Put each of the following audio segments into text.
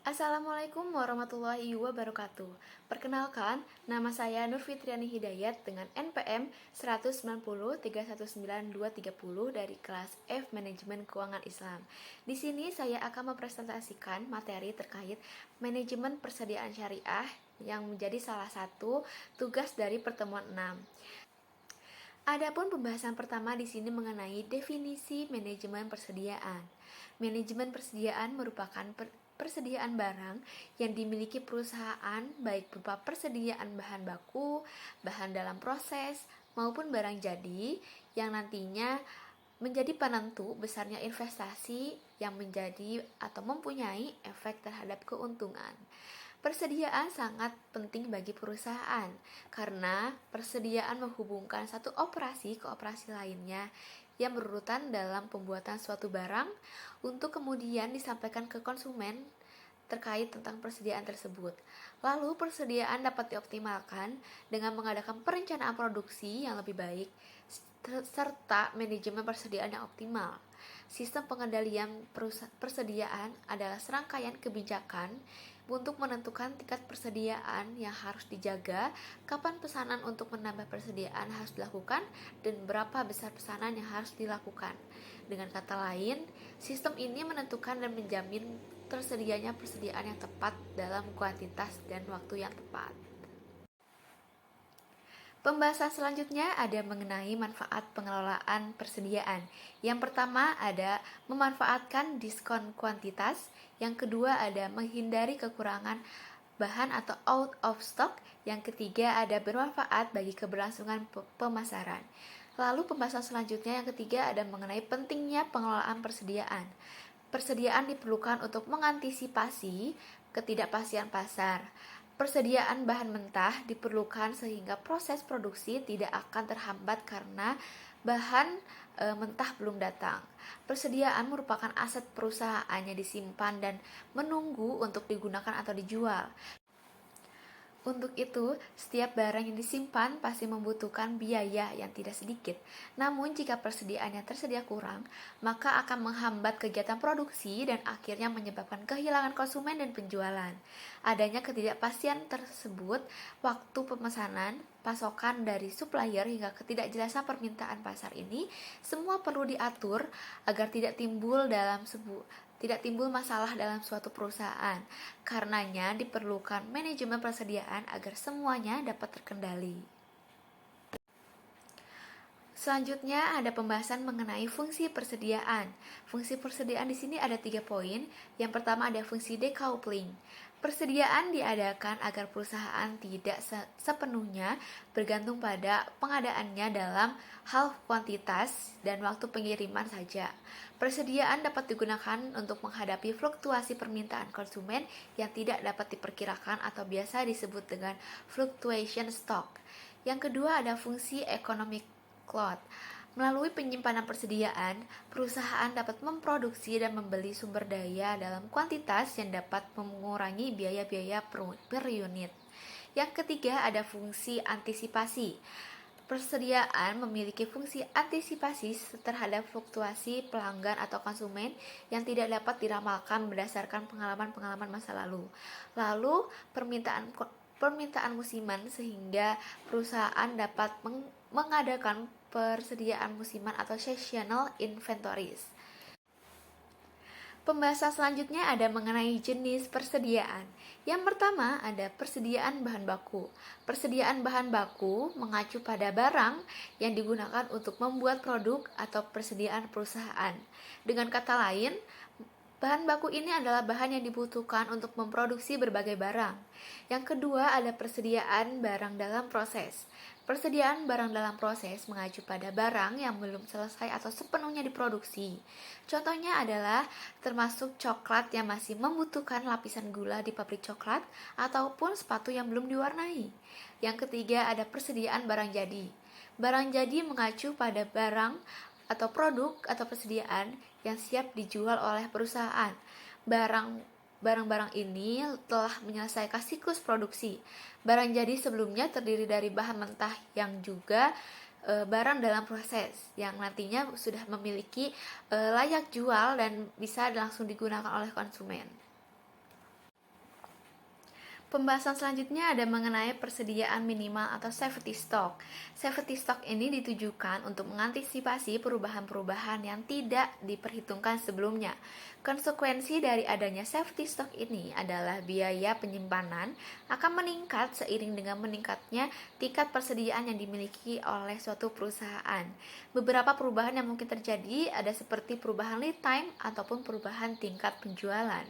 Assalamualaikum warahmatullahi wabarakatuh. Perkenalkan, nama saya Nur Fitriani Hidayat dengan NPM 190319230 dari kelas F Manajemen Keuangan Islam. Di sini saya akan mempresentasikan materi terkait manajemen persediaan syariah yang menjadi salah satu tugas dari pertemuan 6. Adapun pembahasan pertama di sini mengenai definisi manajemen persediaan. Manajemen persediaan merupakan persediaan barang yang dimiliki perusahaan baik berupa persediaan bahan baku, bahan dalam proses, maupun barang jadi yang nantinya menjadi penentu besarnya investasi yang menjadi atau mempunyai efek terhadap keuntungan. Persediaan sangat penting bagi perusahaan karena persediaan menghubungkan satu operasi ke operasi lainnya yang berurutan dalam pembuatan suatu barang untuk kemudian disampaikan ke konsumen terkait tentang persediaan tersebut. Lalu persediaan dapat dioptimalkan dengan mengadakan perencanaan produksi yang lebih baik serta manajemen persediaan yang optimal. Sistem pengendalian persediaan adalah serangkaian kebijakan untuk menentukan tingkat persediaan yang harus dijaga, kapan pesanan untuk menambah persediaan harus dilakukan, dan berapa besar pesanan yang harus dilakukan. Dengan kata lain, sistem ini menentukan dan menjamin tersedianya persediaan yang tepat dalam kuantitas dan waktu yang tepat. Pembahasan selanjutnya ada mengenai manfaat pengelolaan persediaan. Yang pertama ada memanfaatkan diskon kuantitas, yang kedua ada menghindari kekurangan bahan atau out of stock, yang ketiga ada bermanfaat bagi keberlangsungan pemasaran. Lalu pembahasan selanjutnya yang ketiga ada mengenai pentingnya pengelolaan persediaan. Persediaan diperlukan untuk mengantisipasi ketidakpastian pasar. Persediaan bahan mentah diperlukan sehingga proses produksi tidak akan terhambat karena bahan mentah belum datang. Persediaan merupakan aset perusahaan yang disimpan dan menunggu untuk digunakan atau dijual. Untuk itu, setiap barang yang disimpan pasti membutuhkan biaya yang tidak sedikit. Namun, jika persediaannya tersedia kurang, maka akan menghambat kegiatan produksi dan akhirnya menyebabkan kehilangan konsumen dan penjualan. Adanya ketidakpastian tersebut, waktu pemesanan, pasokan dari supplier hingga ketidakjelasan permintaan pasar ini, semua perlu diatur agar tidak timbul masalah dalam suatu perusahaan. Karenanya diperlukan manajemen persediaan agar semuanya dapat terkendali. Selanjutnya ada pembahasan mengenai fungsi persediaan. Fungsi persediaan di sini ada 3 poin. Yang pertama ada fungsi decoupling. Persediaan diadakan agar perusahaan tidak sepenuhnya bergantung pada pengadaannya dalam hal kuantitas dan waktu pengiriman saja. Persediaan dapat digunakan untuk menghadapi fluktuasi permintaan konsumen yang tidak dapat diperkirakan atau biasa disebut dengan fluctuation stock. Yang kedua ada fungsi economic cloud. Melalui penyimpanan persediaan, perusahaan dapat memproduksi dan membeli sumber daya dalam kuantitas yang dapat mengurangi biaya-biaya per unit. Yang ketiga ada fungsi antisipasi. Persediaan memiliki fungsi antisipasi terhadap fluktuasi pelanggan atau konsumen yang tidak dapat diramalkan berdasarkan pengalaman-pengalaman masa lalu. Lalu permintaan musiman sehingga perusahaan dapat mengadakan persediaan musiman atau seasonal inventories. Pembahasan selanjutnya ada mengenai jenis persediaan. Yang pertama ada persediaan bahan baku. Persediaan bahan baku mengacu pada barang yang digunakan untuk membuat produk atau persediaan perusahaan. Dengan kata lain, bahan baku ini adalah bahan yang dibutuhkan untuk memproduksi berbagai barang. Yang kedua ada persediaan barang dalam proses. Persediaan barang dalam proses mengacu pada barang yang belum selesai atau sepenuhnya diproduksi. Contohnya adalah termasuk coklat yang masih membutuhkan lapisan gula di pabrik coklat ataupun sepatu yang belum diwarnai. Yang ketiga ada persediaan barang jadi. Barang jadi mengacu pada barang atau produk atau persediaan yang siap dijual oleh perusahaan. Barang-barang ini telah menyelesaikan siklus produksi. Barang jadi sebelumnya terdiri dari bahan mentah yang juga barang dalam proses yang nantinya sudah memiliki layak jual dan bisa langsung digunakan oleh konsumen. Pembahasan selanjutnya ada mengenai persediaan minimal atau safety stock. Safety stock ini ditujukan untuk mengantisipasi perubahan-perubahan yang tidak diperhitungkan sebelumnya. Konsekuensi dari adanya safety stock ini adalah biaya penyimpanan akan meningkat seiring dengan meningkatnya tingkat persediaan yang dimiliki oleh suatu perusahaan. Beberapa perubahan yang mungkin terjadi ada seperti perubahan lead time ataupun perubahan tingkat penjualan.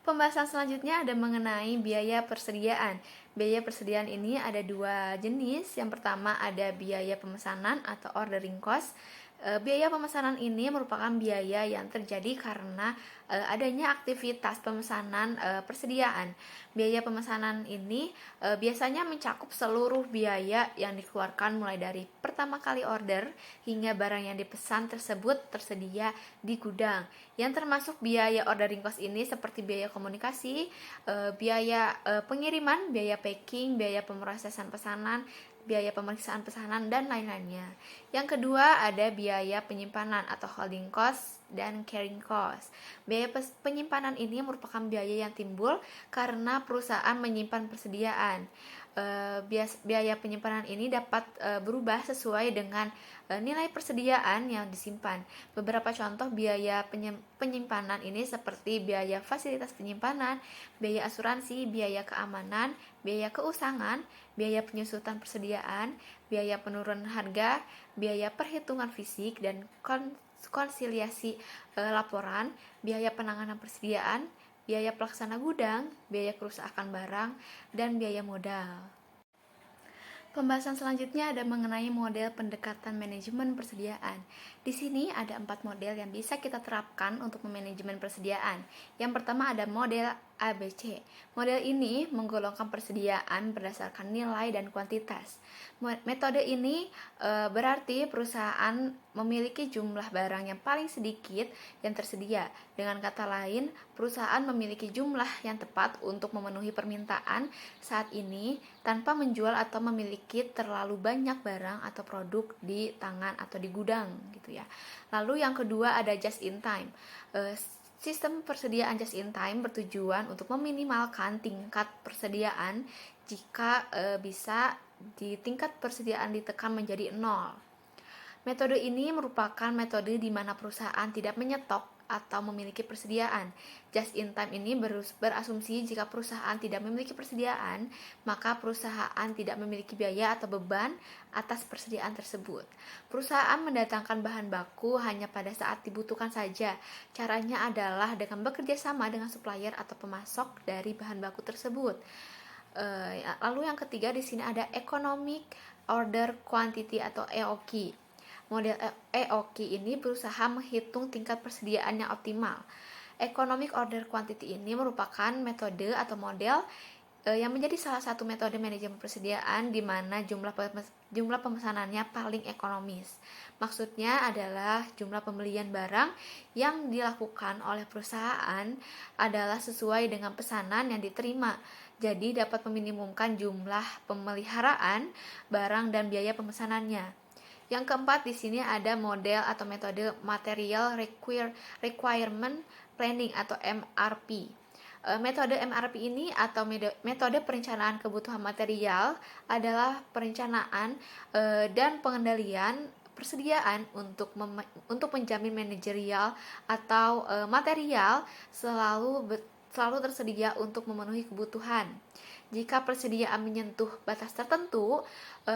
Pembahasan selanjutnya ada mengenai biaya persediaan. Biaya persediaan ini ada dua jenis. Yang pertama ada biaya pemesanan atau ordering cost. Biaya pemesanan ini merupakan biaya yang terjadi karena adanya aktivitas pemesanan persediaan. Biaya pemesanan ini biasanya mencakup seluruh biaya yang dikeluarkan mulai dari pertama kali order hingga barang yang dipesan tersebut tersedia di gudang. Yang termasuk biaya ordering cost ini seperti biaya komunikasi, biaya pengiriman, biaya packing, biaya pemrosesan pesanan, biaya pemeriksaan pesanan, dan lain-lainnya. Yang kedua ada biaya penyimpanan atau holding cost dan carrying cost. Biaya penyimpanan ini merupakan biaya yang timbul karena perusahaan menyimpan persediaan. Biaya penyimpanan ini dapat berubah sesuai dengan nilai persediaan yang disimpan. Beberapa contoh biaya penyimpanan ini seperti biaya fasilitas penyimpanan, biaya asuransi, biaya keamanan, biaya keusangan, biaya penyusutan persediaan, biaya penurunan harga, biaya perhitungan fisik dan konsiliasi laporan, biaya penanganan persediaan, biaya pelaksana gudang, biaya kerusakan barang, dan biaya modal. Pembahasan selanjutnya ada mengenai model pendekatan manajemen persediaan. Di sini ada 4 model yang bisa kita terapkan untuk memanajemen persediaan. Yang pertama ada model ABC. Model ini menggolongkan persediaan berdasarkan nilai dan kuantitas. Metode ini berarti perusahaan memiliki jumlah barang yang paling sedikit yang tersedia. Dengan kata lain, perusahaan memiliki jumlah yang tepat untuk memenuhi permintaan saat ini tanpa menjual atau memiliki terlalu banyak barang atau produk di tangan atau di gudang gitu ya. Lalu yang kedua ada just in time. Sistem persediaan just in time bertujuan untuk meminimalkan tingkat persediaan jika bisa di tingkat persediaan ditekan menjadi 0. Metode ini merupakan metode di mana perusahaan tidak menyetok atau memiliki persediaan. Just in time ini berasumsi jika perusahaan tidak memiliki persediaan, maka perusahaan tidak memiliki biaya atau beban atas persediaan tersebut. Perusahaan mendatangkan bahan baku hanya pada saat dibutuhkan saja. Caranya adalah dengan bekerja sama dengan supplier atau pemasok dari bahan baku tersebut. Lalu yang ketiga di sini ada Economic Order Quantity atau EOQ. Model EOQ ini berusaha menghitung tingkat persediaan yang optimal. Economic Order Quantity ini merupakan metode atau model yang menjadi salah satu metode manajemen persediaan di mana jumlah pemesanannya paling ekonomis. Maksudnya adalah jumlah pembelian barang yang dilakukan oleh perusahaan adalah sesuai dengan pesanan yang diterima. Jadi dapat meminimumkan jumlah pemeliharaan barang dan biaya pemesanannya. Yang keempat di sini ada model atau metode Material Requirement Planning atau MRP. Metode MRP ini atau metode perencanaan kebutuhan material adalah perencanaan dan pengendalian persediaan untuk menjamin manajerial atau material selalu tersedia untuk memenuhi kebutuhan. Jika persediaan menyentuh batas tertentu,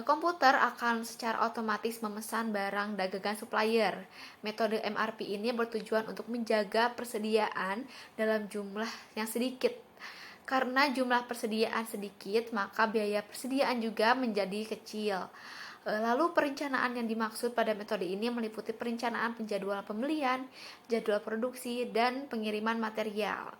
komputer akan secara otomatis memesan barang dagangan supplier. Metode MRP ini bertujuan untuk menjaga persediaan dalam jumlah yang sedikit. Karena jumlah persediaan sedikit, maka biaya persediaan juga menjadi kecil. Lalu perencanaan yang dimaksud pada metode ini meliputi perencanaan penjadwalan pembelian, jadwal produksi, dan pengiriman material.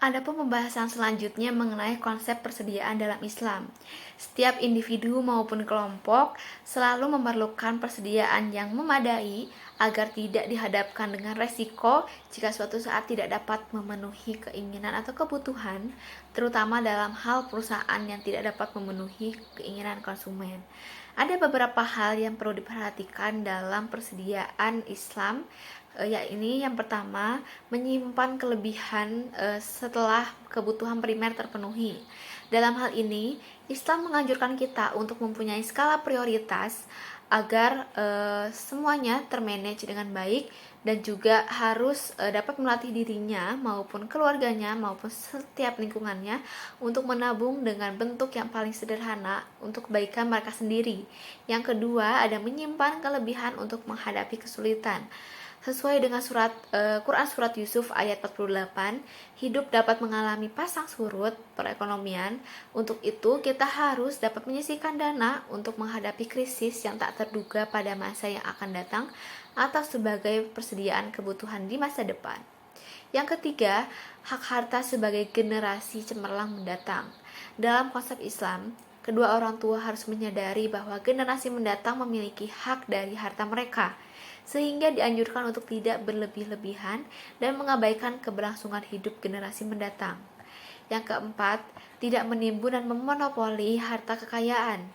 Adapun pembahasan selanjutnya mengenai konsep persediaan dalam Islam. Setiap individu maupun kelompok selalu memerlukan persediaan yang memadai agar tidak dihadapkan dengan resiko jika suatu saat tidak dapat memenuhi keinginan atau kebutuhan, terutama dalam hal perusahaan yang tidak dapat memenuhi keinginan konsumen. Ada beberapa hal yang perlu diperhatikan dalam persediaan Islam Yakni yang pertama, menyimpan kelebihan setelah kebutuhan primer terpenuhi. Dalam hal ini, Islam menganjurkan kita untuk mempunyai skala prioritas agar semuanya termanage dengan baik, dan juga harus dapat melatih dirinya maupun keluarganya maupun setiap lingkungannya untuk menabung dengan bentuk yang paling sederhana untuk kebaikan mereka sendiri. Yang kedua, ada menyimpan kelebihan untuk menghadapi kesulitan. Sesuai dengan Quran Surat Yusuf ayat 48, hidup dapat mengalami pasang surut perekonomian. Untuk itu, kita harus dapat menyisihkan dana untuk menghadapi krisis yang tak terduga pada masa yang akan datang atau sebagai persediaan kebutuhan di masa depan. Yang ketiga, hak harta sebagai generasi cemerlang mendatang. Dalam konsep Islam, kedua orang tua harus menyadari bahwa generasi mendatang memiliki hak dari harta mereka, sehingga dianjurkan untuk tidak berlebih-lebihan dan mengabaikan keberlangsungan hidup generasi mendatang. Yang keempat, tidak menimbun dan memonopoli harta kekayaan.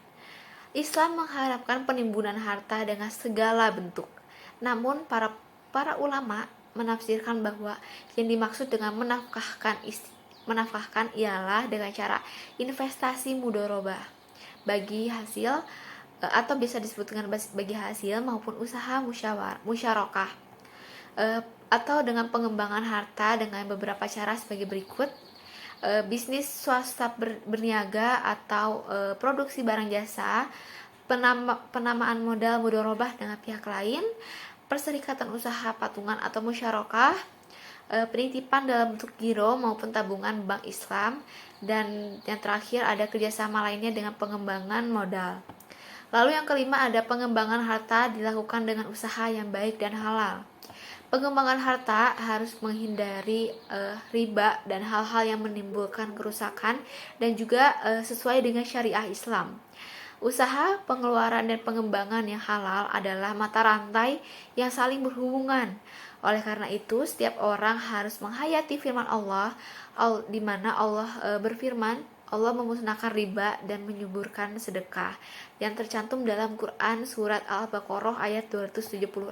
Islam mengharapkan penimbunan harta dengan segala bentuk. Namun para ulama menafsirkan bahwa yang dimaksud dengan menafkahkan ialah dengan cara investasi mudharabah bagi hasil, atau bisa disebut dengan bagi hasil, maupun usaha musyarakah, atau dengan pengembangan harta dengan beberapa cara sebagai berikut: bisnis swasta berniaga atau produksi barang jasa, penamaan modal mudharabah dengan pihak lain, perserikatan usaha patungan atau musyarakah, penitipan dalam bentuk giro maupun tabungan bank Islam, dan yang terakhir ada kerjasama lainnya dengan pengembangan modal. Lalu yang kelima, ada pengembangan harta dilakukan dengan usaha yang baik dan halal. Pengembangan harta harus menghindari riba dan hal-hal yang menimbulkan kerusakan, dan juga sesuai dengan syariah Islam. Usaha, pengeluaran, dan pengembangan yang halal adalah mata rantai yang saling berhubungan. Oleh karena itu, setiap orang harus menghayati firman Allah, di mana Allah berfirman, Allah memusnahkan riba dan menyuburkan sedekah, yang tercantum dalam Quran Surat Al-Baqarah ayat 276.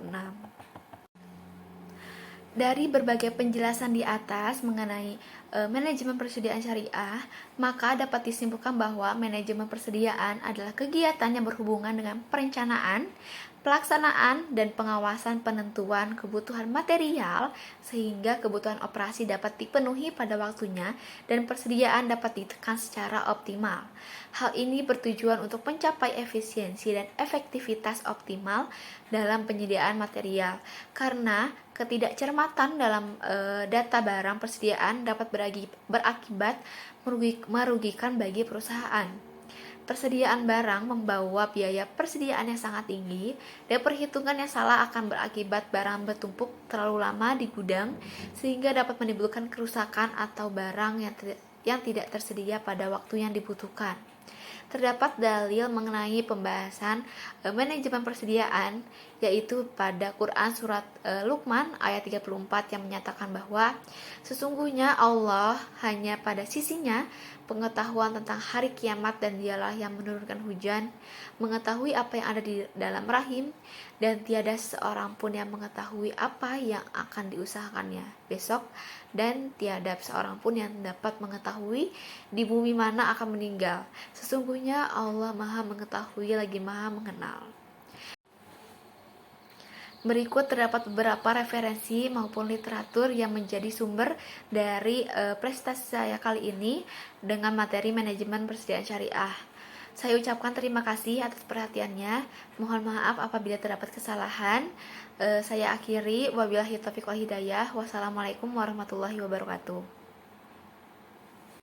Dari berbagai penjelasan di atas mengenai manajemen persediaan syariah, maka dapat disimpulkan bahwa manajemen persediaan adalah kegiatan yang berhubungan dengan perencanaan, pelaksanaan, dan pengawasan penentuan kebutuhan material sehingga kebutuhan operasi dapat dipenuhi pada waktunya dan persediaan dapat ditekan secara optimal. Hal ini bertujuan untuk mencapai efisiensi dan efektivitas optimal dalam penyediaan material, karena ketidakcermatan dalam data barang persediaan dapat berakibat merugikan bagi perusahaan. Persediaan barang membawa biaya persediaan yang sangat tinggi, dan perhitungan yang salah akan berakibat barang bertumpuk terlalu lama di gudang sehingga dapat menimbulkan kerusakan atau barang yang tidak tersedia pada waktu yang dibutuhkan. Terdapat dalil mengenai pembahasan manajemen persediaan, yaitu pada Quran Surat Luqman ayat 34 yang menyatakan bahwa sesungguhnya Allah hanya pada sisinya pengetahuan tentang hari kiamat, dan dialah yang menurunkan hujan, mengetahui apa yang ada di dalam rahim, dan tiada seorang pun yang mengetahui apa yang akan diusahakannya besok, dan tiada seorang pun yang dapat mengetahui di bumi mana akan meninggal. Sesungguhnya Allah Maha Mengetahui lagi Maha Mengenal. Berikut terdapat beberapa referensi maupun literatur yang menjadi sumber dari presentasi saya kali ini dengan materi manajemen persediaan syariah. Saya ucapkan terima kasih atas perhatiannya. Mohon maaf apabila terdapat kesalahan. Saya akhiri, wabillahi taufiq wal hidayah. Wassalamualaikum warahmatullahi wabarakatuh.